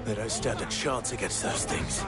They don't stand a chance against those things.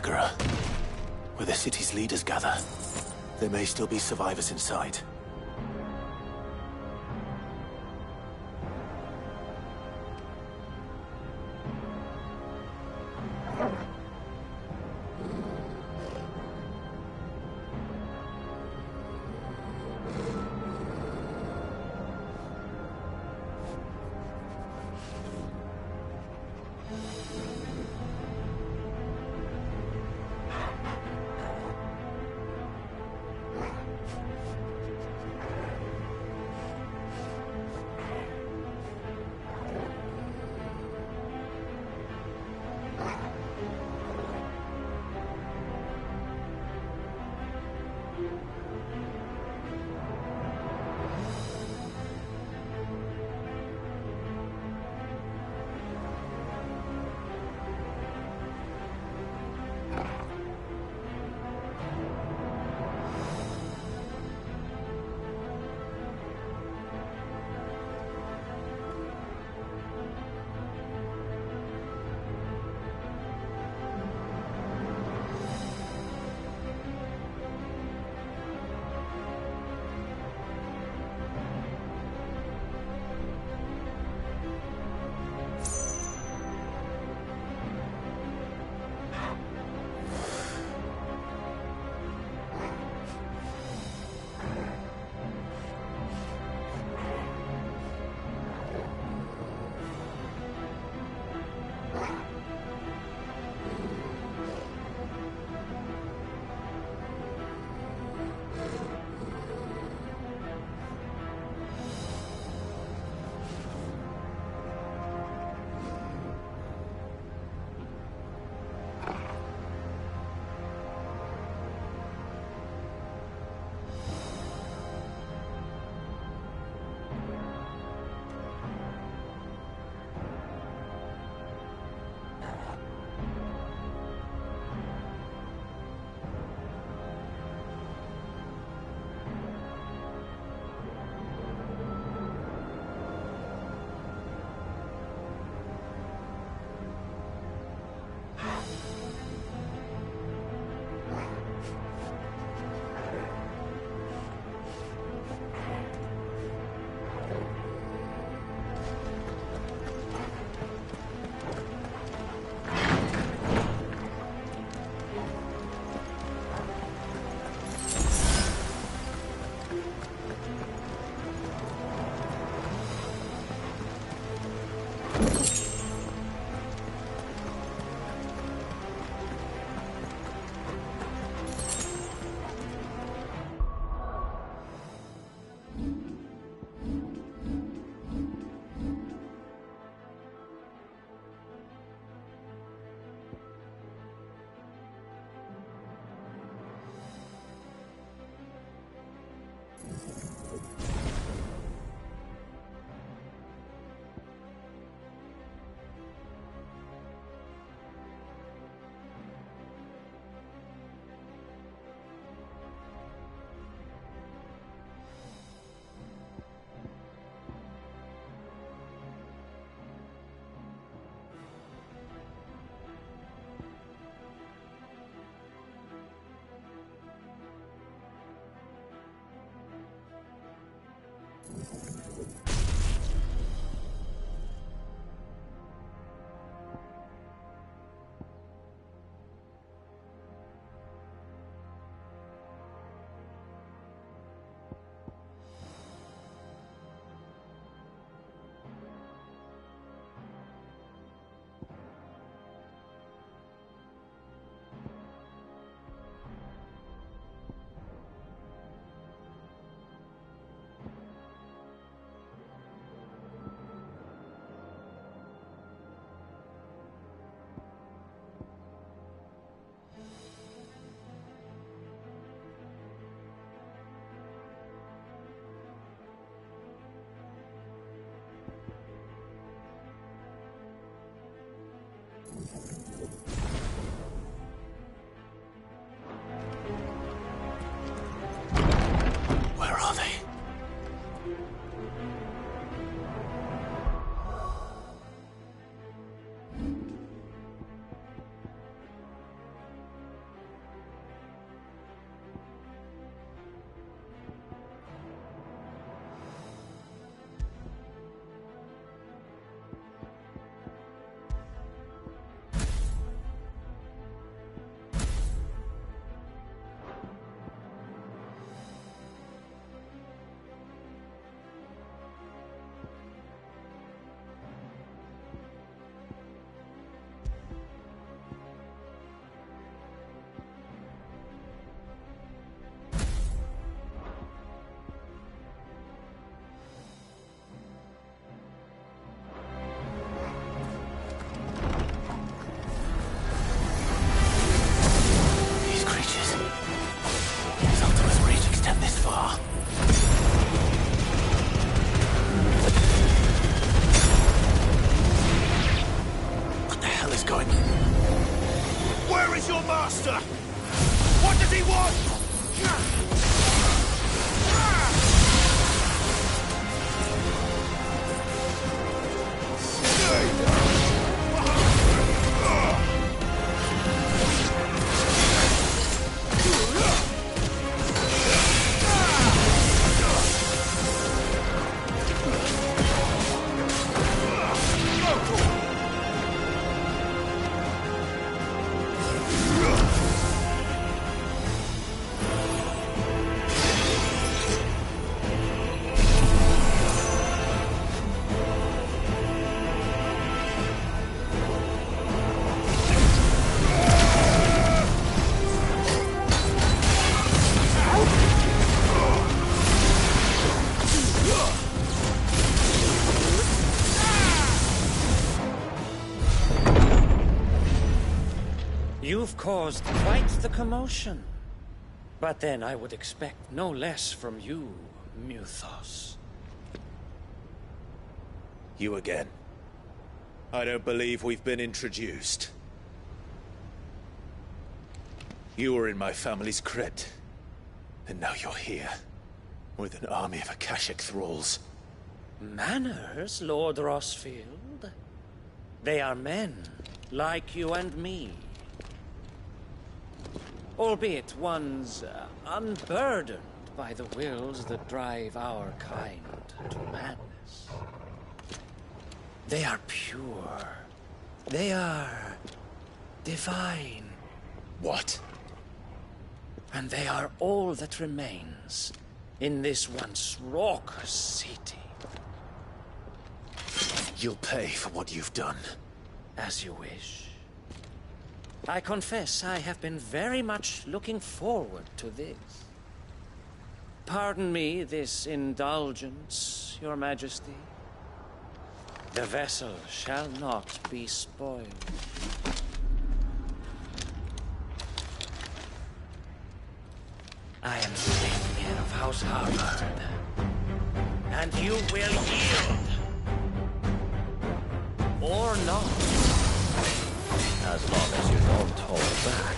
Agora, where the city's leaders gather. There may still be survivors inside. Where is your master? What does he want? You've caused quite the commotion. But then I would expect no less from you, Muthos. You again. I don't believe we've been introduced. You were in my family's crypt. And now you're here. With an army of Akashic thralls. Manners, Lord Rossfield? They are men, like you and me. Albeit ones unburdened by the wills that drive our kind to madness. They are pure. They are divine. What? And they are all that remains in this once raucous city. You'll pay for what you've done. As you wish. I confess I have been very much looking forward to this. Pardon me this indulgence, Your Majesty. The vessel shall not be spoiled. I am Savior of House Harvard, and you will yield. Or not. As long as you don't hold back.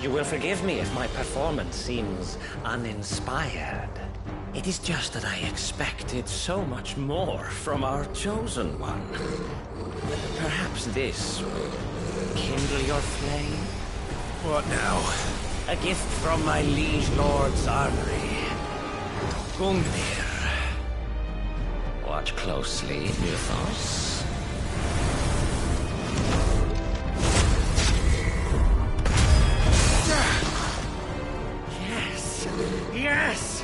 You will forgive me if my performance seems uninspired. It is just that I expected so much more from our chosen one. Perhaps this will kindle your flame? What now? A gift from my liege lord's armory. Gungnir. Watch closely, Muthos. Yes!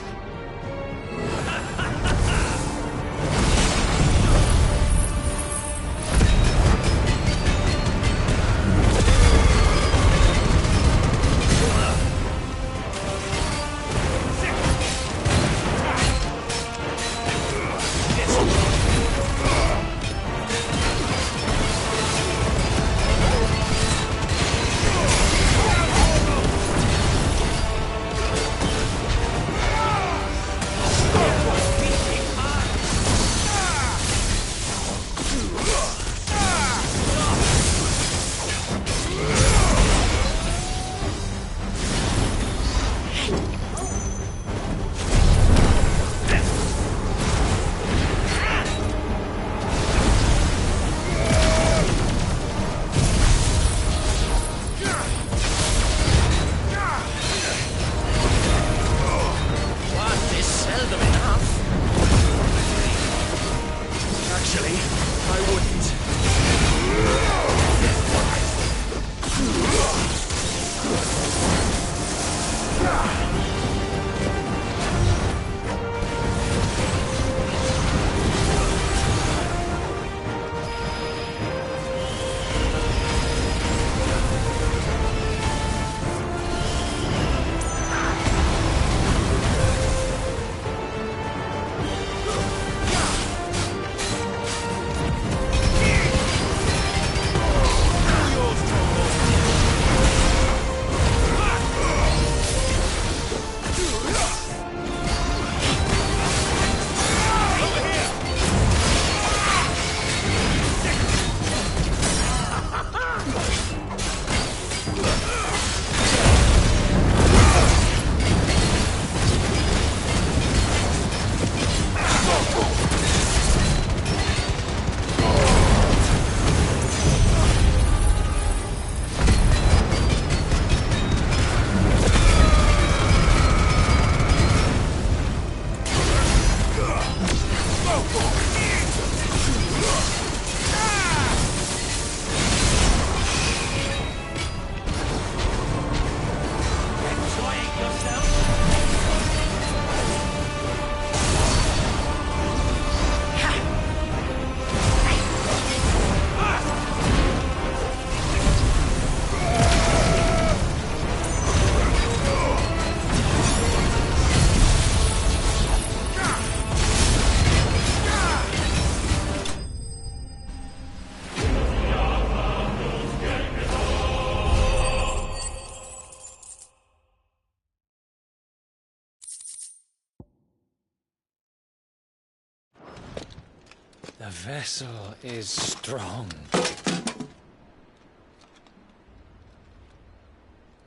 The vessel is strong.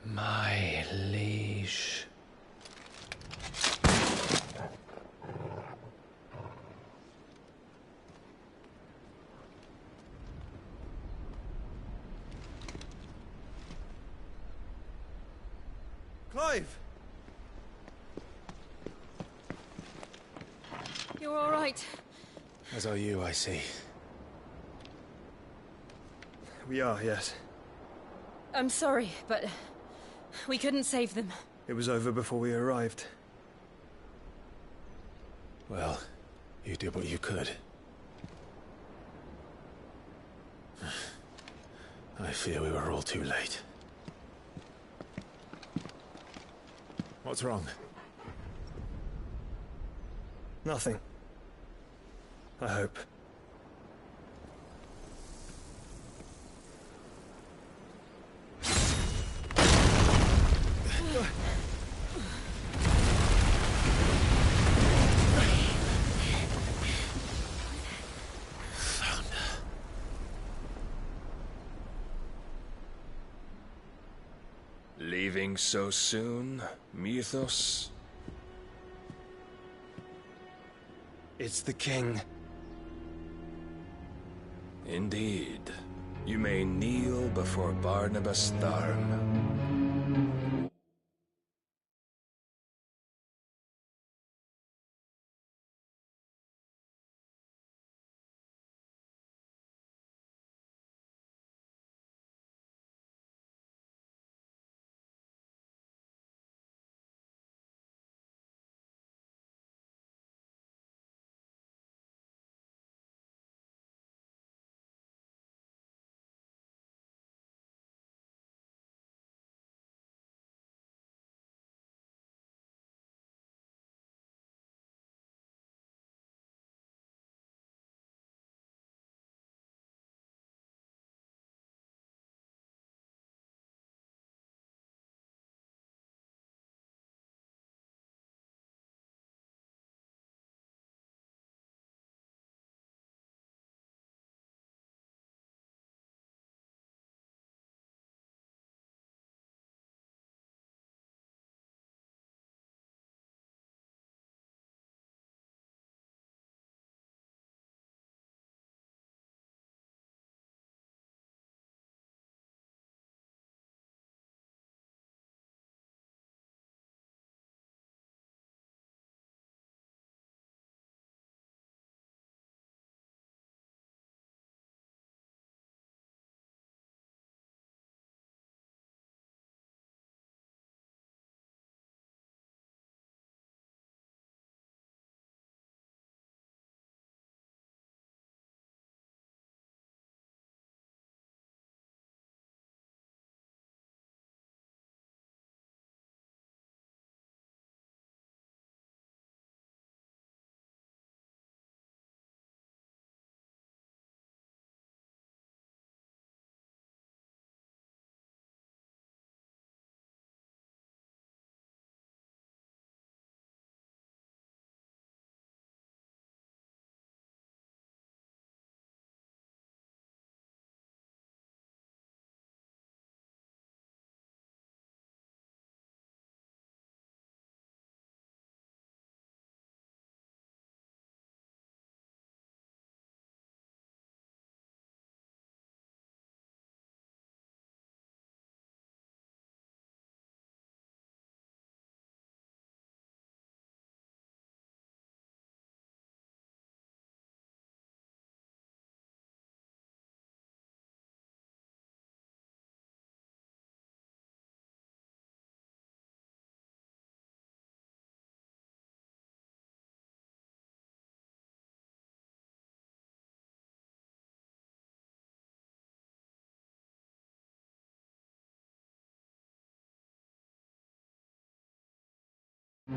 My liege. Clive! You're all right. As are you, I see. We are, yes. I'm sorry, but we couldn't save them. It was over before we arrived. Well, you did what you could. I fear we were all too late. What's wrong? Nothing. I hope. Leaving so soon, Mythos? It's the king. Indeed. You may kneel before Barnabas Tharm.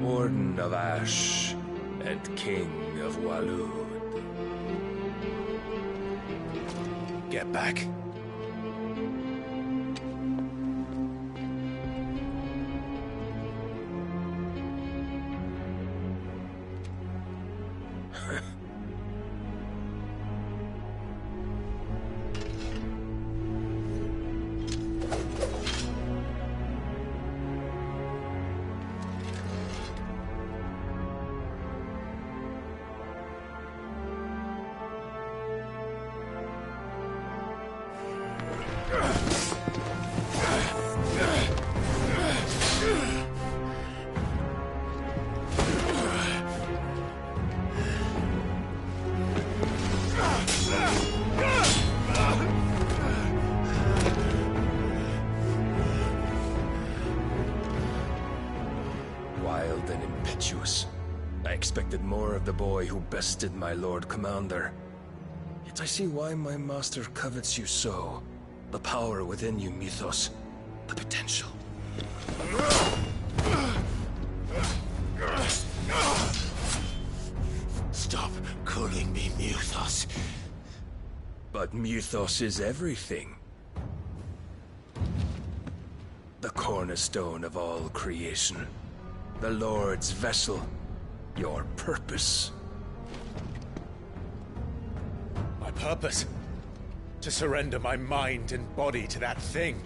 Warden of Ash and King of Waloed. Get back. expected more of the boy who bested my Lord Commander. Yet I see why my master covets you so. The power within you, Mythos. The potential. Stop calling me Mythos. But Mythos is everything. The cornerstone of all creation. The Lord's vessel. Your purpose. My purpose? To surrender my mind and body to that thing.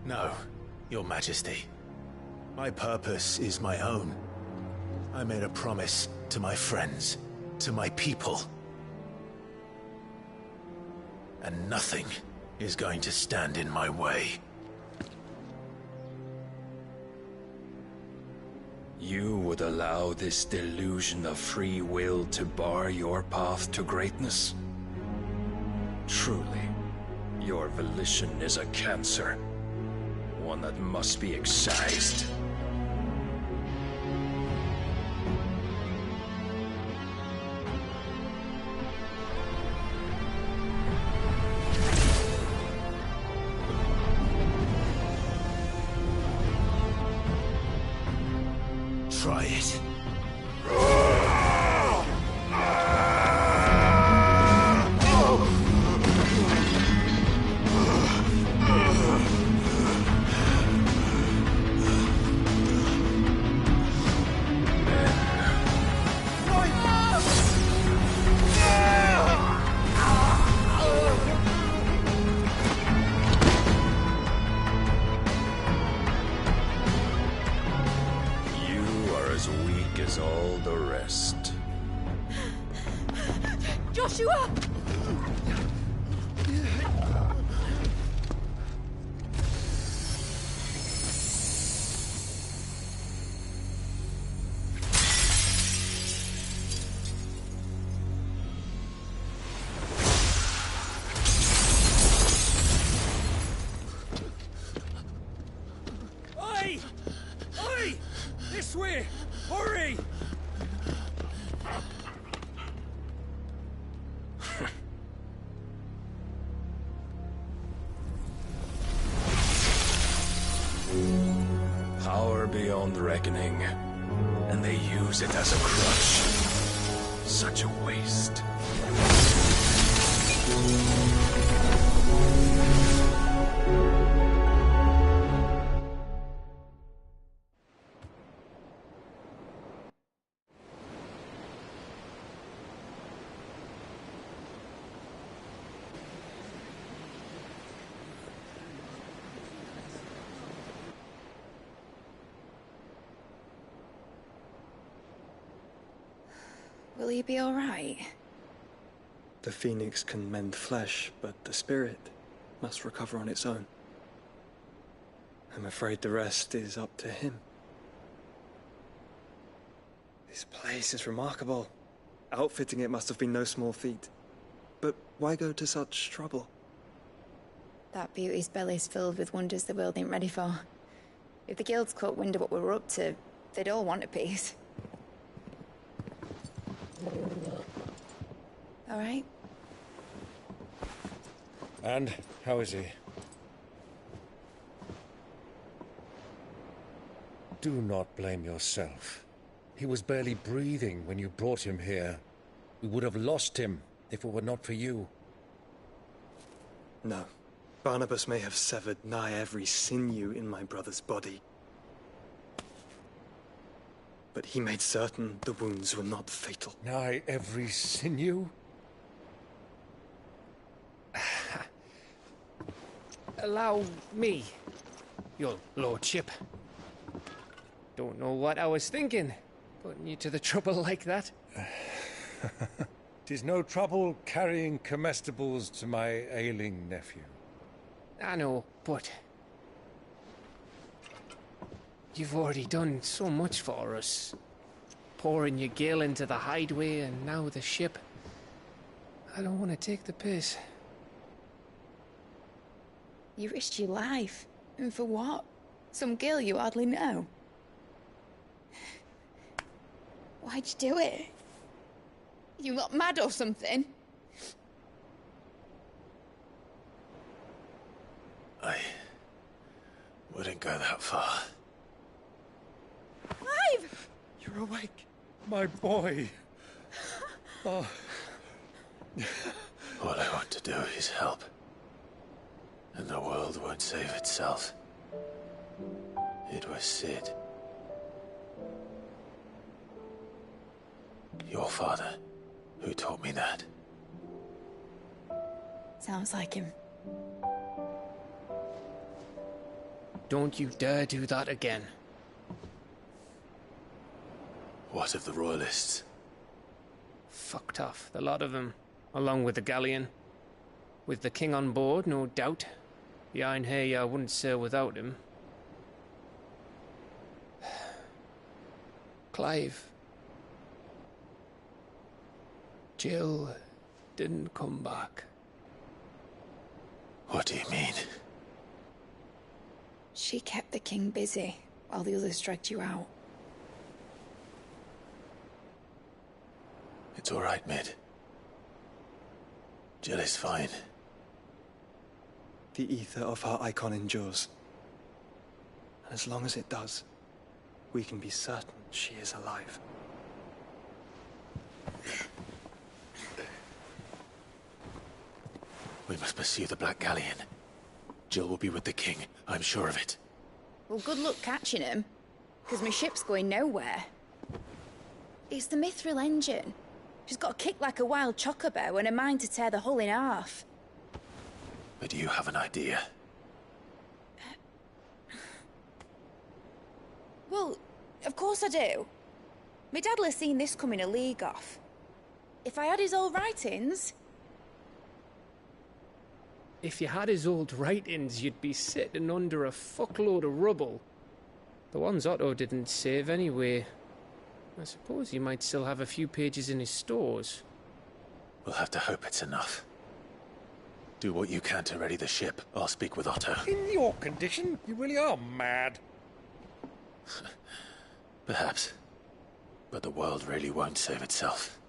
No, Your Majesty. My purpose is my own. I made a promise to my friends, to my people. And nothing is going to stand in my way. You would allow this delusion of free will to bar your path to greatness? Truly, your volition is a cancer. One that must be excised. Try it. As all the rest. Joshua! Oi! Oi! This way! Hurry! Power beyond reckoning, and they use it as a crutch. Such a waste. Will he be all right? The phoenix can mend flesh, but the spirit must recover on its own. I'm afraid the rest is up to him. This place is remarkable. Outfitting it must have been no small feat. But why go to such trouble? That beauty's belly's filled with wonders the world ain't ready for. If the guilds caught wind of what we were up to, they'd all want a piece. All right? And how is he? Do not blame yourself. He was barely breathing when you brought him here. We would have lost him if it were not for you. No. Barnabas may have severed nigh every sinew in my brother's body. But he made certain the wounds were not fatal. Nigh every sinew? Allow me, your lordship. Don't know what I was thinking, putting you to the trouble like that. 'Tis no trouble carrying comestibles to my ailing nephew. I know, but you've already done so much for us. Pouring your gil into the hideaway and now the ship. I don't want to take the piss. You risked your life. And for what? Some girl you hardly know. Why'd you do it? You not mad or something? I wouldn't go that far. Clive! You're awake, my boy. Oh. All I want to do is help. And the world won't save itself. It was Sid. Your father, who taught me that. Sounds like him. Don't you dare do that again. What of the Royalists? Fucked off, the lot of them, along with the galleon. With the king on board, no doubt. The Iron Hair wouldn't sail without him. Clive. Jill didn't come back. What do you mean? She kept the king busy while the others dragged you out. It's all right, Mid. Jill is fine. The ether of her icon endures. And as long as it does, we can be certain she is alive. We must pursue the Black Galleon. Jill will be with the king, I'm sure of it. Well, good luck catching him, because my ship's going nowhere. It's the Mithril engine. She's got a kick like a wild chocobo and a mind to tear the hull in half. But do you have an idea? Well, of course I do. My dad'll have seen this coming a league off. If I had his old writings... If you had his old writings, you'd be sitting under a fuckload of rubble. The ones Otto didn't save anyway. I suppose he might still have a few pages in his stores. We'll have to hope it's enough. Do what you can to ready the ship. I'll speak with Otto. In your condition, you really are mad. Perhaps. But the world really won't save itself.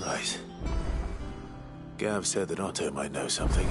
Right. Gav said that Otto might know something.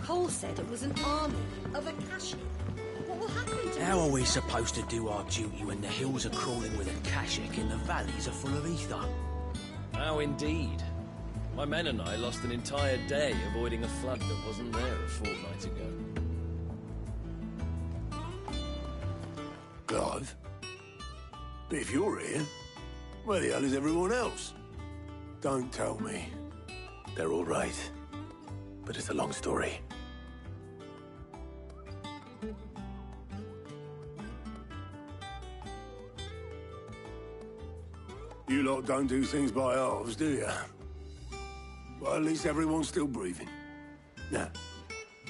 Cole said it was an army of Akashi. What will happen to How are we supposed to do our duty when the hills are crawling with Akashic and the valleys are full of ether? How indeed. My men and I lost an entire day avoiding a flood that wasn't there a fortnight ago. Clive? But if you're here, where the hell is everyone else? Don't tell me. They're all right. But it's a long story. You lot don't do things by halves, do you? Well, at least everyone's still breathing. Now,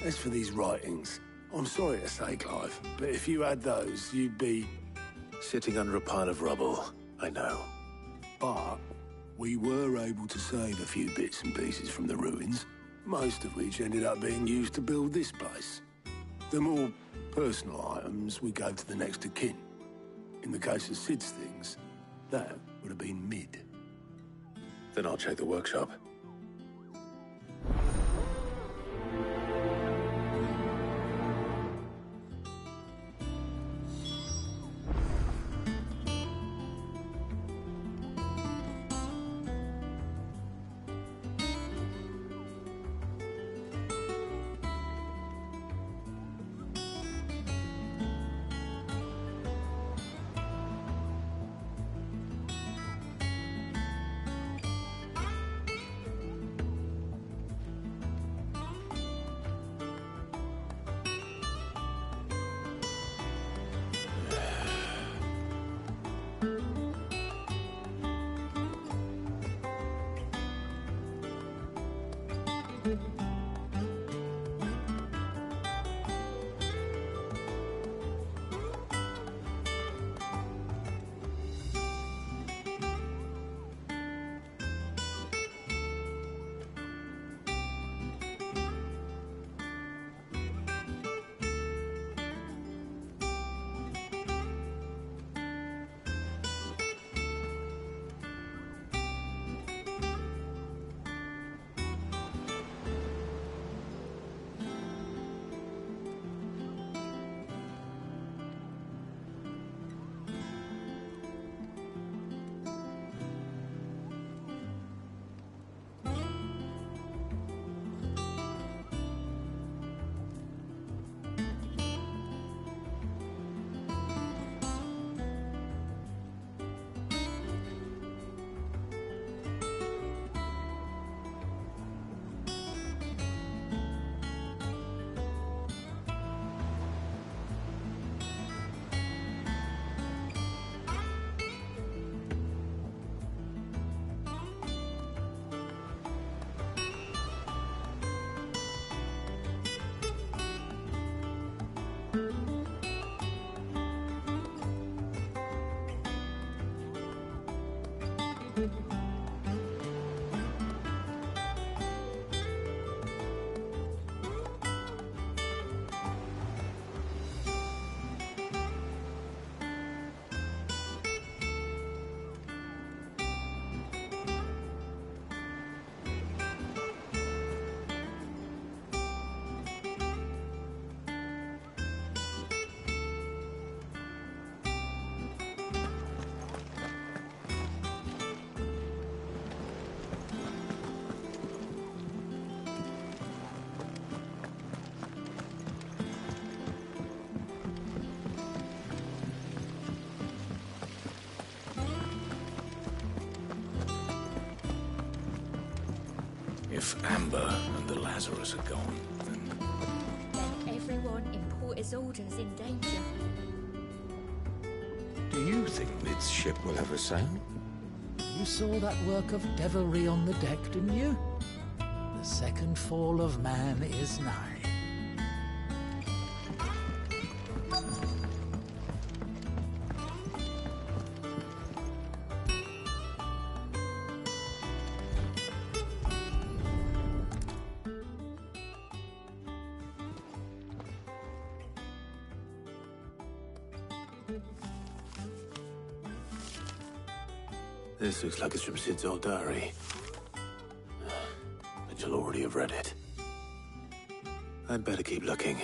as for these writings, I'm sorry to say, Clive, but if you had those, you'd be... Sitting under a pile of rubble, I know. But we were able to save a few bits and pieces from the ruins, most of which ended up being used to build this place. The more personal items we gave to the next of kin. In the case of Sid's things, that would have been mid. Then I'll check the workshop. If Amber and the Lazarus are gone, Then everyone in Port Isolde's in danger. do you think this ship will ever sail? You saw that work of devilry on the deck, didn't you? The second fall of man is nigh. This looks like it's from Sid's old diary. But you'll already have read it. I'd better keep looking.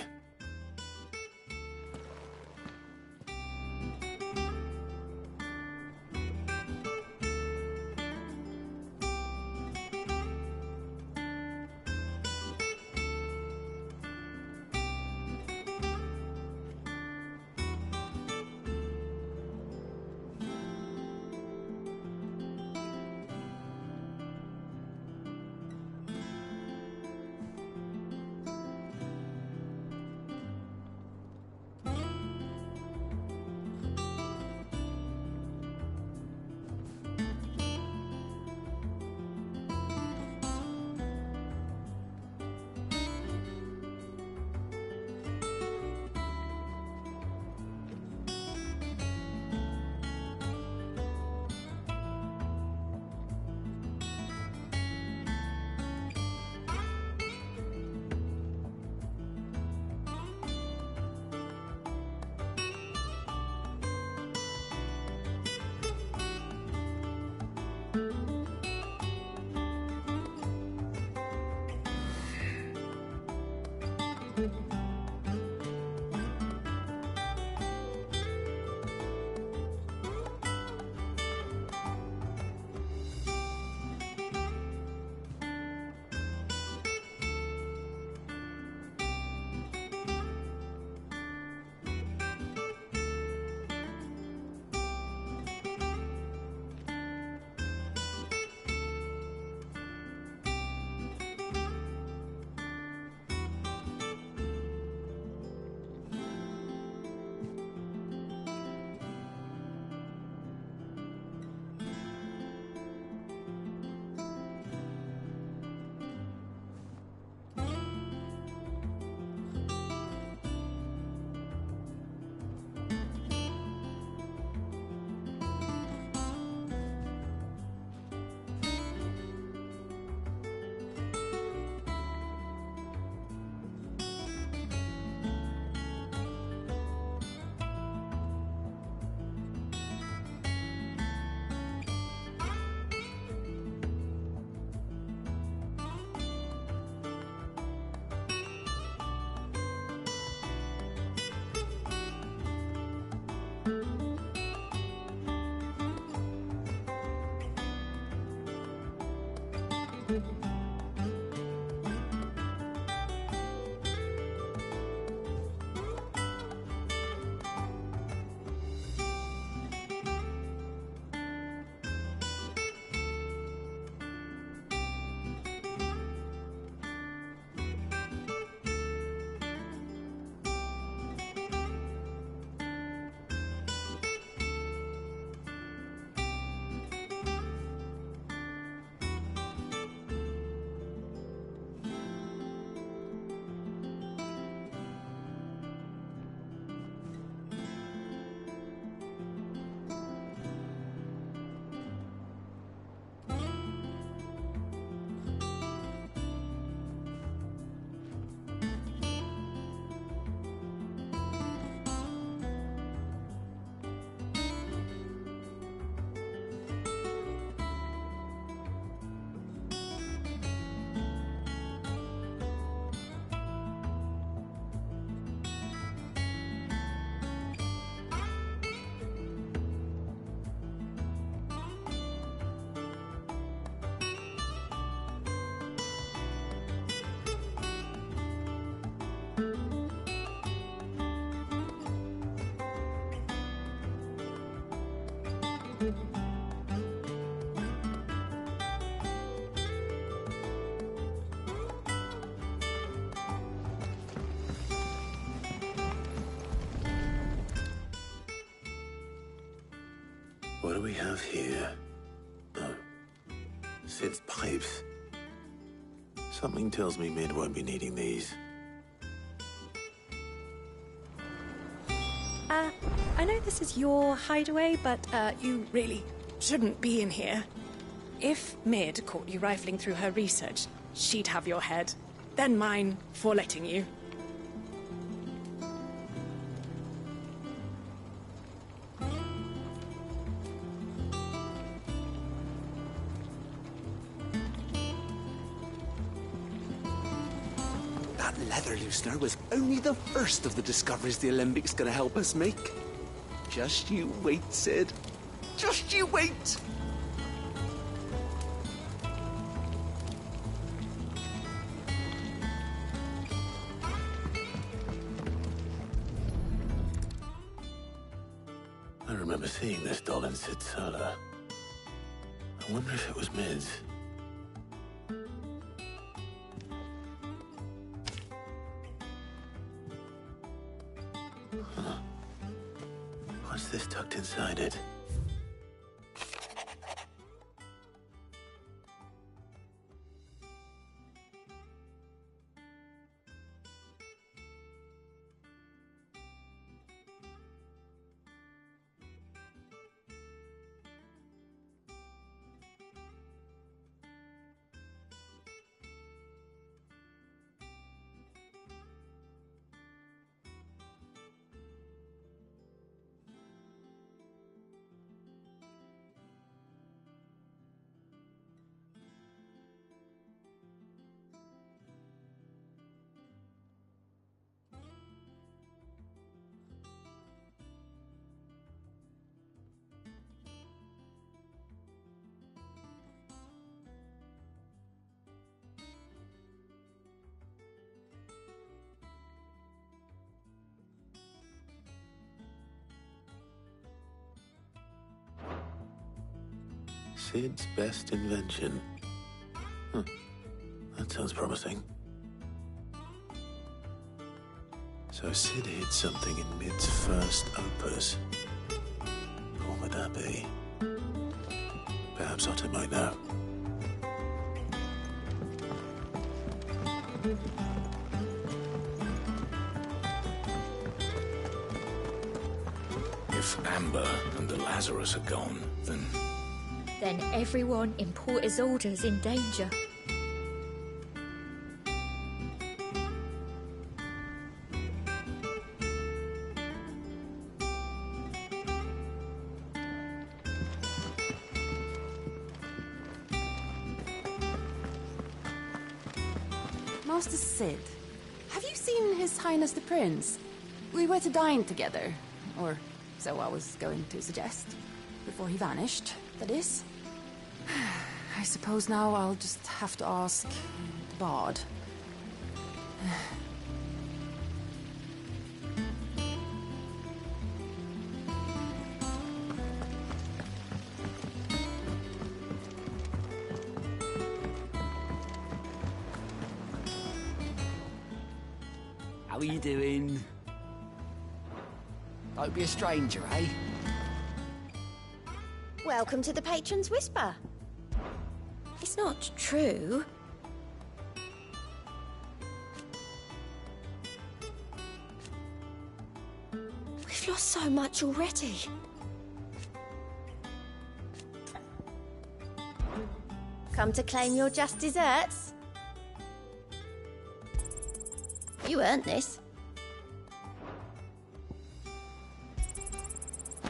do we have here? Oh. Sid's pipes. Something tells me Mid won't be needing these. I know this is your hideaway, but, you really shouldn't be in here. If Mid caught you rifling through her research, she'd have your head. Then mine for letting you. That leather loosener was only the first of the discoveries the Alembic gonna help us make. Just you wait, Sid. Just you wait! I remember seeing this doll in Sid's cellar. I wonder if it was Mid's. Huh. What's this tucked inside it? Sid's best invention. Huh. That sounds promising. So Sid hid something in Mid's first opus. What would that be? Perhaps Otto might know. If Amber and the Lazarus are gone, then everyone in Port Isolde's in danger. Master Sid, have you seen His Highness the Prince? We were to dine together, or so I was going to suggest. Before he vanished, that is. I suppose now I'll just have to ask the Bard. How are you doing? Don't be a stranger, eh? Welcome to the Patron's Whisper. It's not true. We've lost so much already. Come to claim your just desserts? You earned this.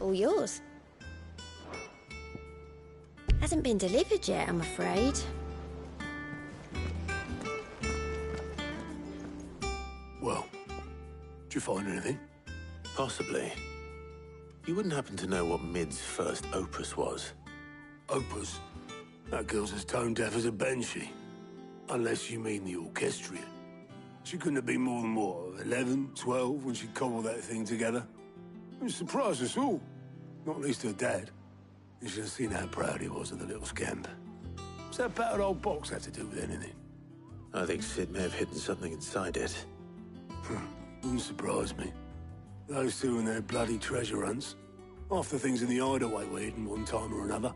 All yours. Hasn't been delivered yet, I'm afraid. Well, did you find anything? Possibly. You wouldn't happen to know what Mid's first opus was? Opus? That girl's as tone deaf as a banshee. Unless you mean the orchestrion. She couldn't have been more than, what, 11, 12 when she cobbled that thing together? It surprised us all. Not least her dad. You should have seen how proud he was of the little scamp. What's that battered old box had to do with anything? I think Sid may have hidden something inside it. Wouldn't surprise me. Those two and their bloody treasure hunts. Half the things in the hideaway were hidden one time or another.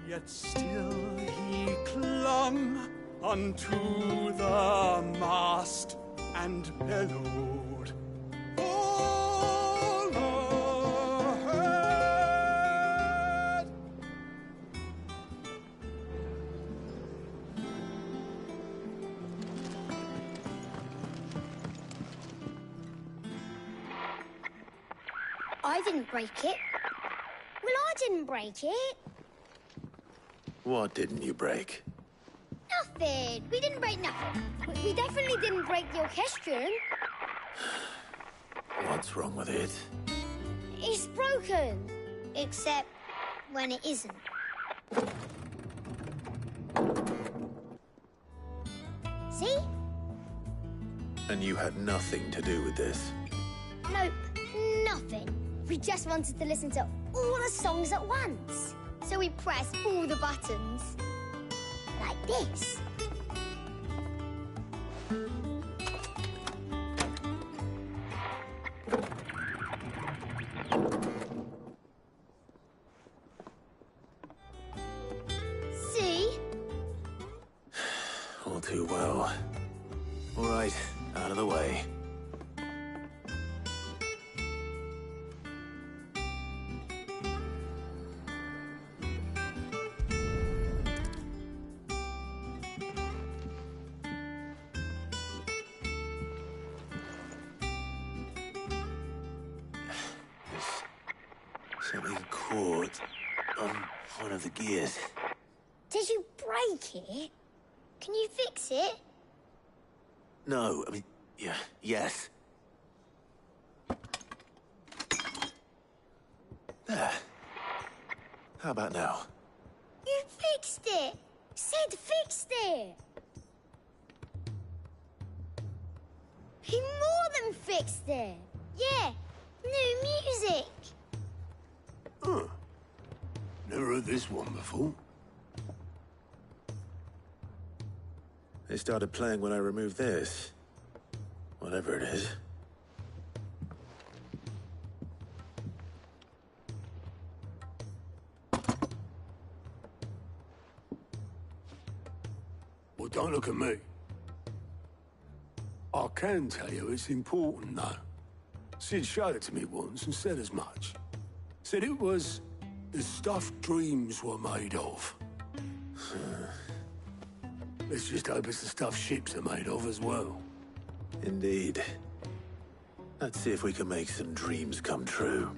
Yet still he clung unto the mast and bellowed, "All ahead!" I didn't break it. Well, I didn't break it. What didn't you break? Nothing. We didn't break nothing. We definitely didn't break the orchestrion. What's wrong with it? It's broken. Except when it isn't. See? And you had nothing to do with this? Nope. Nothing. We just wanted to listen to all the songs at once. So we pressed all the buttons. Like this. See? All too well. All right, out of the way. Something caught on one of the gears. Did you break it? Can you fix it? No, I mean, yeah, yes. There. How about now? You fixed it! Sid fixed it! He more than fixed it! Yeah, new music! Huh. Never heard this one before. They started playing when I removed this. Whatever it is. Well, don't look at me. I can tell you it's important, though. Sid showed it to me once and said as much. Said it was the stuff dreams were made of. Let's just hope it's the stuff ships are made of as well. Indeed. Let's see if we can make some dreams come true.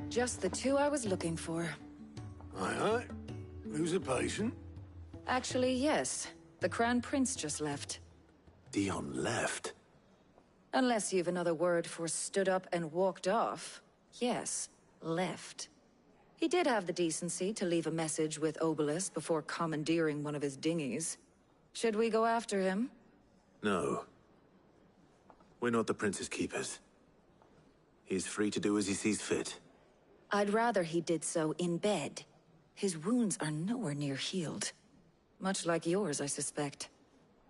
Just the two I was looking for. Aye. Who's a patient? Actually, yes. The Crown Prince just left. Dion left? Unless you've another word for stood up and walked off. Yes, left. He did have the decency to leave a message with Obelisk before commandeering one of his dinghies. Should we go after him? No. We're not the Prince's keepers. He's free to do as he sees fit. I'd rather he did so in bed. His wounds are nowhere near healed. Much like yours, I suspect.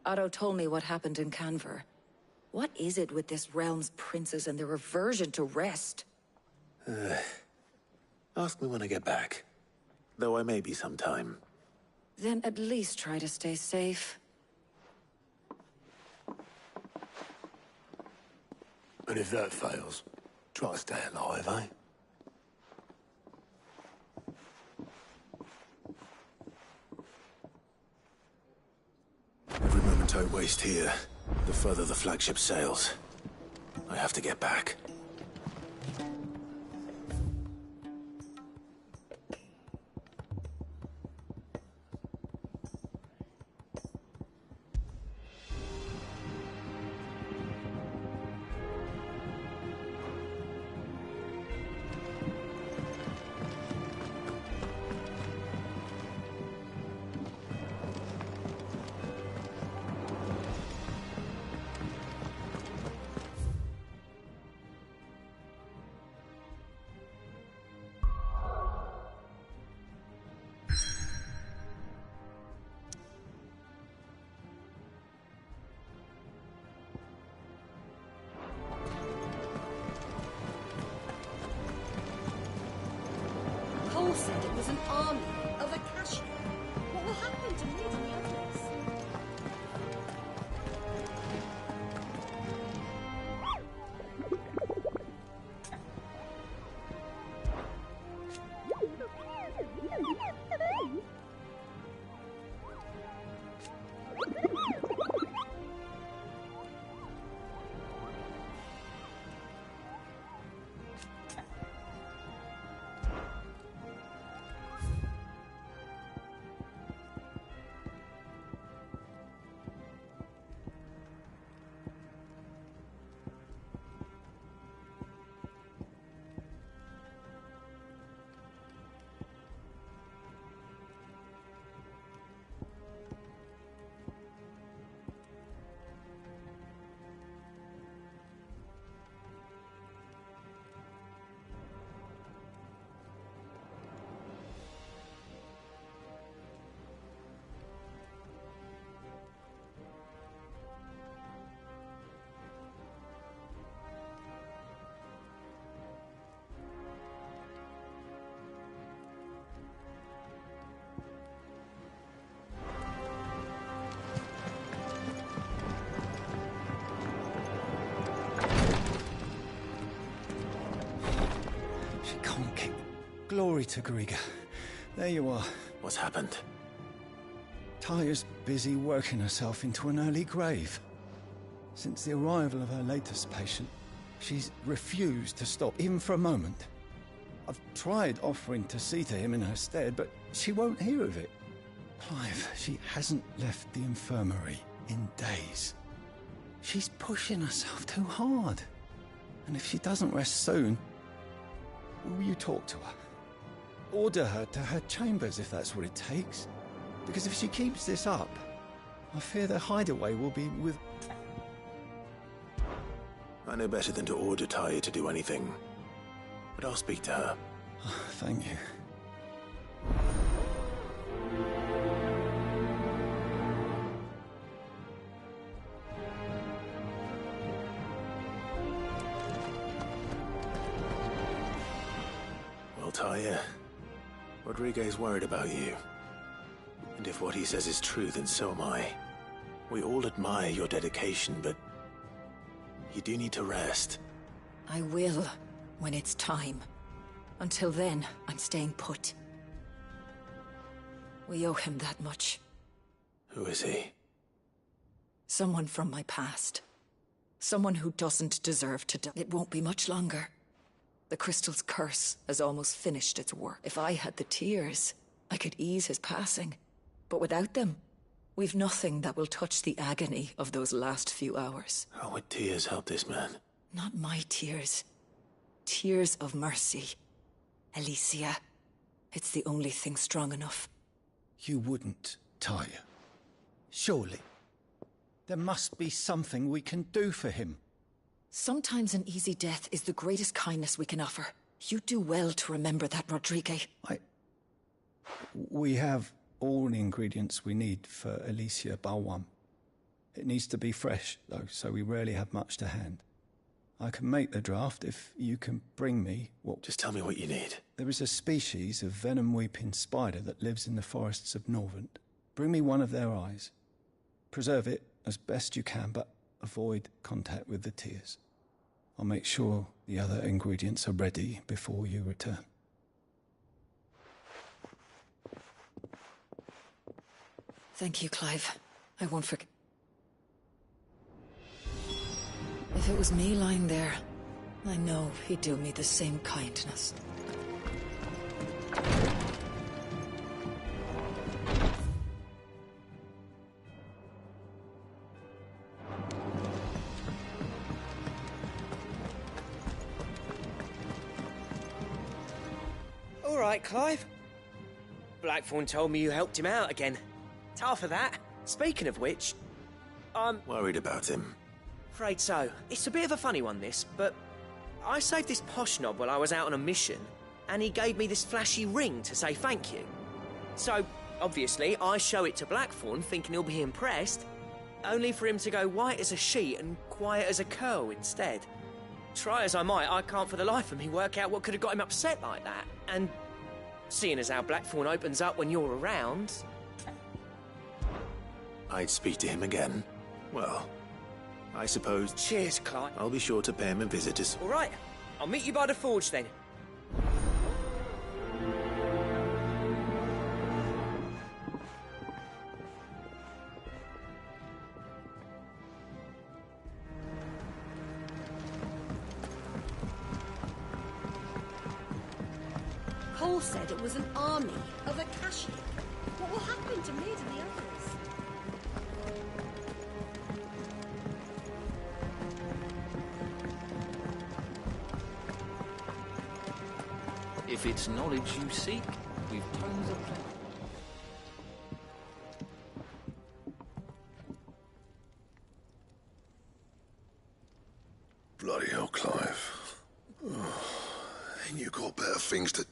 Otto told me what happened in Canver. What is it with this realm's princes and their aversion to rest? Ask me when I get back. Though I may be sometime. Then at least try to stay safe. And if that fails, try to stay alive, eh? Every moment I waste here, the further the flagship sails. I have to get back. Cole said it was an army of Akashi. What will happen to Mid and the others? Glory to Griga. There you are. What's happened? Taya's busy working herself into an early grave. Since the arrival of her latest patient, she's refused to stop, even for a moment. I've tried offering to see to him in her stead, but she won't hear of it. Clive, she hasn't left the infirmary in days. She's pushing herself too hard. And if she doesn't rest soon, will you talk to her? Order her to her chambers if that's what it takes. Because if she keeps this up, I fear the hideaway will be with... I know better than to order Taya to do anything. But I'll speak to her. Thank you. Well, Taya, Rodriguez worried about you. And if what he says is true, then so am I. We all admire your dedication, but you do need to rest. I will, when it's time. Until then, I'm staying put. We owe him that much. Who is he? Someone from my past. Someone who doesn't deserve to die. It won't be much longer. The crystal's curse has almost finished its work. If I had the tears, I could ease his passing. But without them, we've nothing that will touch the agony of those last few hours. How would tears help this man? Not my tears. Tears of mercy. Alicia. It's the only thing strong enough. You wouldn't, Taya. Surely. There must be something we can do for him. Sometimes an easy death is the greatest kindness we can offer. You do well to remember that, Rodriguez. We have all the ingredients we need for Alicia Balwam. It needs to be fresh, though, so we rarely have much to hand. I can make the draft if you can bring me what... Just tell me what you need. There is a species of venom-weeping spider that lives in the forests of Norvent. Bring me one of their eyes. Preserve it as best you can, but avoid contact with the tears. I'll make sure the other ingredients are ready before you return. Thank you, Clive. I won't forget. If it was me lying there, I know he'd do me the same kindness. All right, Clive. Blackthorn told me you helped him out again. Tough for that. Speaking of which, I'm worried about him. Afraid so. It's a bit of a funny one, this, but I saved this posh knob while I was out on a mission, and he gave me this flashy ring to say thank you. So, obviously, I show it to Blackthorn, thinking he'll be impressed, only for him to go white as a sheet and quiet as a curl instead. Try as I might, I can't for the life of me work out what could have got him upset like that. And seeing as how Blackthorn opens up when you're around... I'd speak to him again. Well, I suppose... Cheers, Clive. I'll be sure to pay him a visit as... All right, I'll meet you by the forge then. Cole said it was an army of Akashic. What will happen to Mid and the others? If it's knowledge you seek, we've tons of plenty. Bloody hell, Clive. Ain't you got better things to...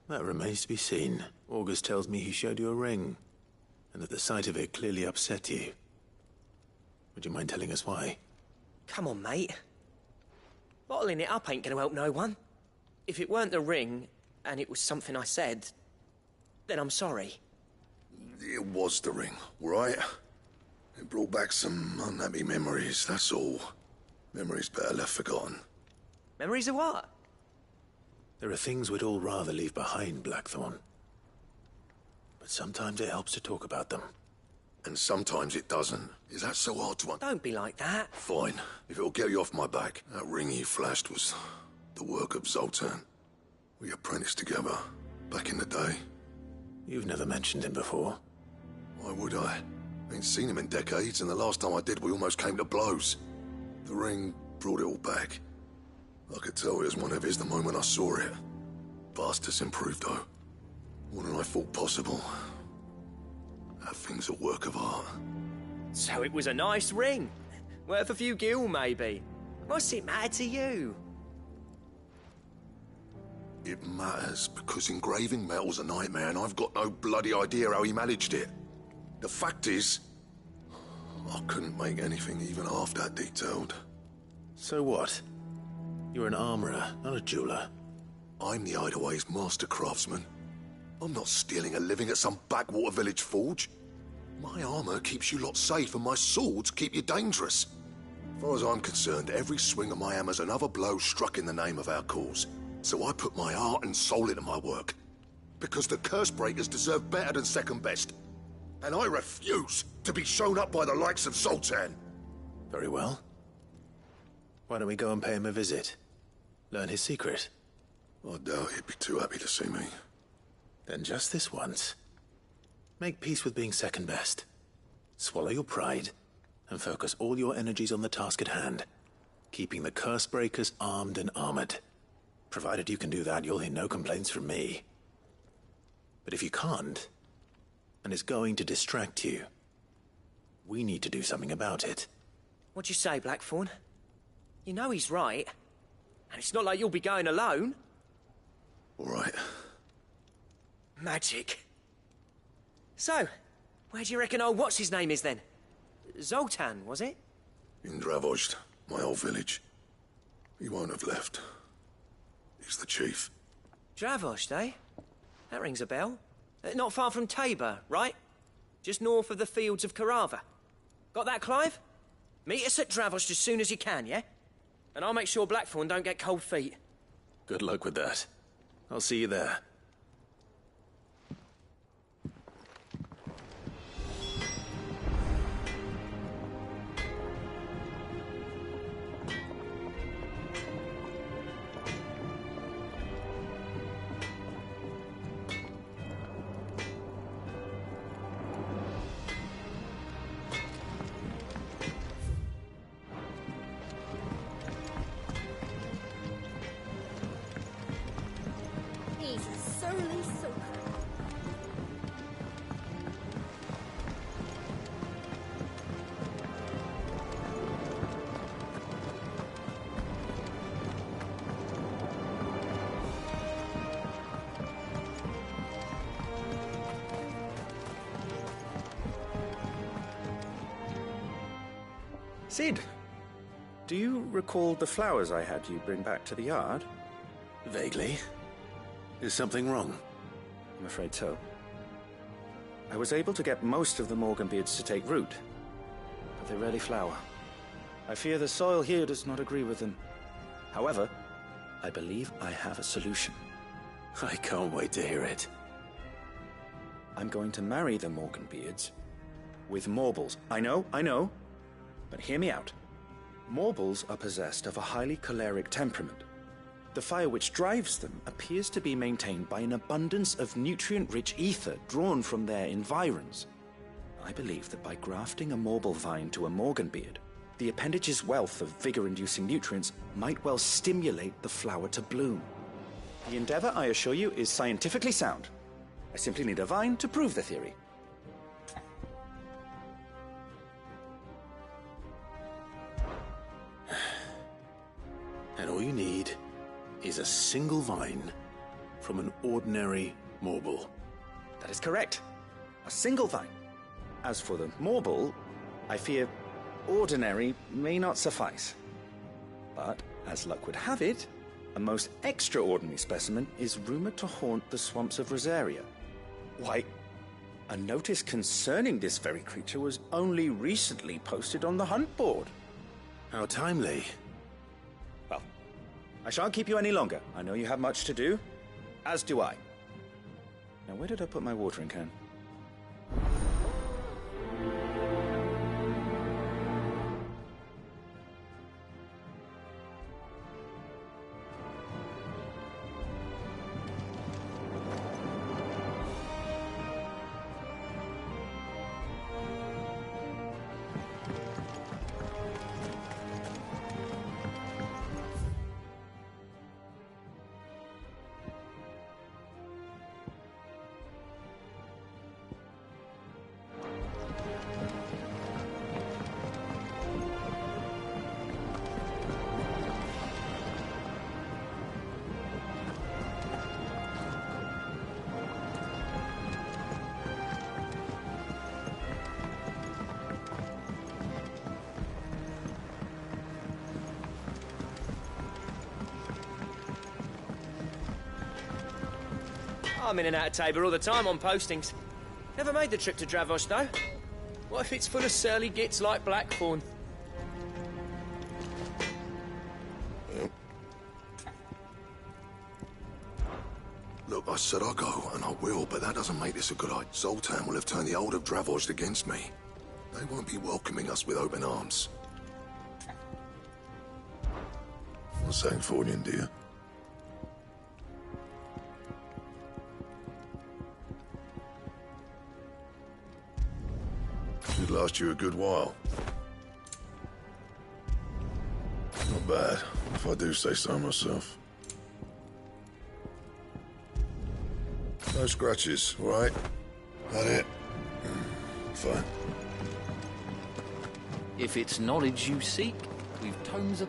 That remains to be seen. August tells me he showed you a ring, and that the sight of it clearly upset you. Would you mind telling us why? Come on, mate. Bottling it up ain't gonna help no one. If it weren't the ring, and it was something I said, then I'm sorry. It was the ring, right? It brought back some unhappy memories, that's all. Memories better left forgotten. Memories of what? There are things we'd all rather leave behind, Blackthorn. But sometimes it helps to talk about them. And sometimes it doesn't. Is that so hard to... Don't be like that. Fine. If it'll get you off my back. That ring you flashed was the work of Zoltan. We apprenticed together, back in the day. You've never mentioned him before. Why would I? Ain't seen him in decades, and the last time I did, we almost came to blows. The ring brought it all back. I could tell it was one of his the moment I saw it. Vast has improved, though. More than I thought possible. That thing's a work of art. So it was a nice ring. Worth a few gil, maybe. What's it matter to you? It matters because engraving metal's a nightmare and I've got no bloody idea how he managed it. The fact is, I couldn't make anything even half that detailed. So what? You're an armorer, not a jeweler. I'm the Hideaway's master craftsman. I'm not stealing a living at some backwater village forge. My armor keeps you lot safe and my swords keep you dangerous. As far as I'm concerned, every swing of my hammer's another blow struck in the name of our cause. So I put my heart and soul into my work. Because the curse breakers deserve better than second best. And I refuse to be shown up by the likes of Zoltan. Very well. Why don't we go and pay him a visit? Learn his secret. I doubt he'd be too happy to see me. Then just this once. Make peace with being second best. Swallow your pride, and focus all your energies on the task at hand. Keeping the curse breakers armed and armored. Provided you can do that, you'll hear no complaints from me. But if you can't, and it's going to distract you, we need to do something about it. What'd you say, Blackthorn? You know he's right. And it's not like you'll be going alone. All right. Magic. So, where do you reckon old what's-his-name is then? Zoltan, was it? In Dravozd, my old village. He won't have left. He's the chief. Dravozd, eh? That rings a bell. Not far from Tabor, right? just north of the fields of Carava. Got that, Clive? Meet us at Dravos as soon as you can, yeah? And I'll make sure Blackthorn don't get cold feet. Good luck with that. I'll see you there. He's a surly soaker. Sid, do you recall the flowers I had you bring back to the yard? Vaguely. Is something wrong? I'm afraid so. I was able to get most of the Morganbeards to take root, but they rarely flower. I fear the soil here does not agree with them. However, I believe I have a solution. I can't wait to hear it. I'm going to marry the Morganbeards with Morbles. I know, but hear me out. Morbles are possessed of a highly choleric temperament. The fire which drives them appears to be maintained by an abundance of nutrient-rich ether drawn from their environs. I believe that by grafting a Morble vine to a Morganbeard, the appendage's wealth of vigor-inducing nutrients might well stimulate the flower to bloom. The endeavor, I assure you, is scientifically sound. I simply need a vine to prove the theory. And all you need is a single vine from an ordinary Morble. That is correct. A single vine. As for the Morble, I fear ordinary may not suffice. But, as luck would have it, a most extraordinary specimen is rumored to haunt the swamps of Rosaria. Why, a notice concerning this very creature was only recently posted on the hunt board. How timely. Well, I shan't keep you any longer. I know you have much to do, as do I. Now, where did I put my watering can? I'm in and out of Tabor all the time on postings. Never made the trip to Dravos, though. What if it's full of surly gits like Blackthorn? Look, I said I'll go, and I will, but that doesn't make this a good idea. Zoltan will have turned the old of Dravos against me. They won't be welcoming us with open arms. What's that for you, dear? Should last you a good while. Not bad, if I do say so myself. No scratches, all right? That it? Fine. If it's knowledge you seek, we've tomes of...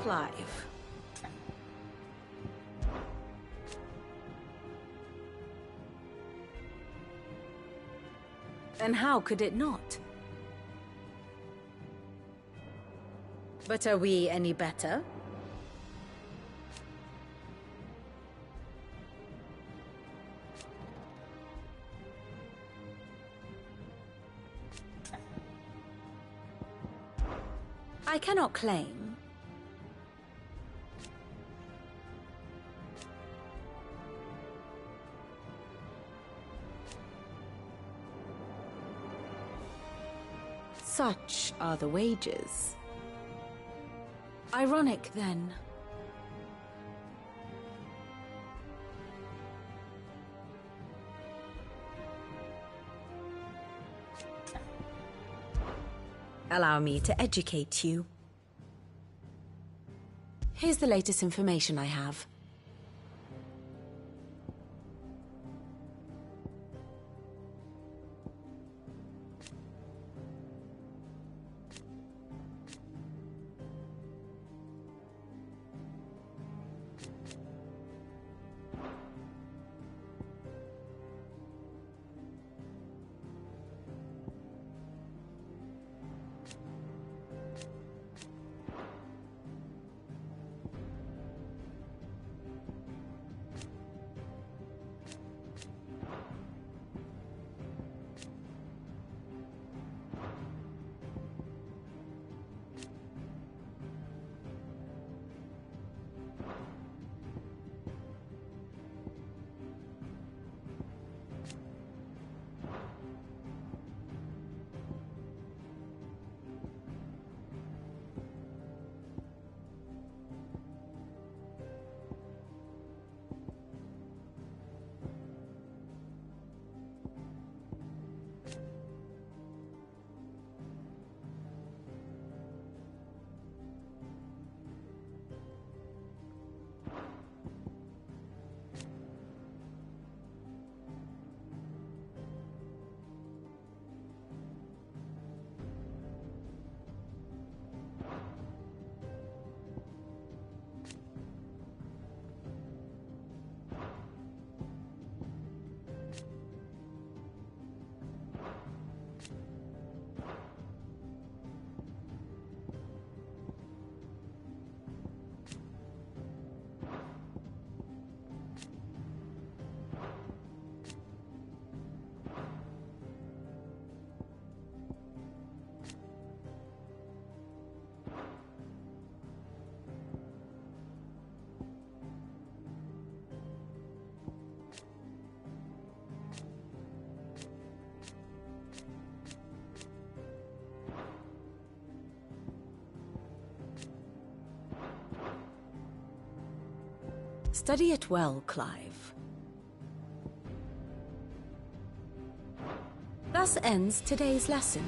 Clive. Then how could it not? But are we any better? I cannot claim. Such are the wages. Ironic, then. Allow me to educate you. Here's the latest information I have. Study it well, Clive. Thus ends today's lesson.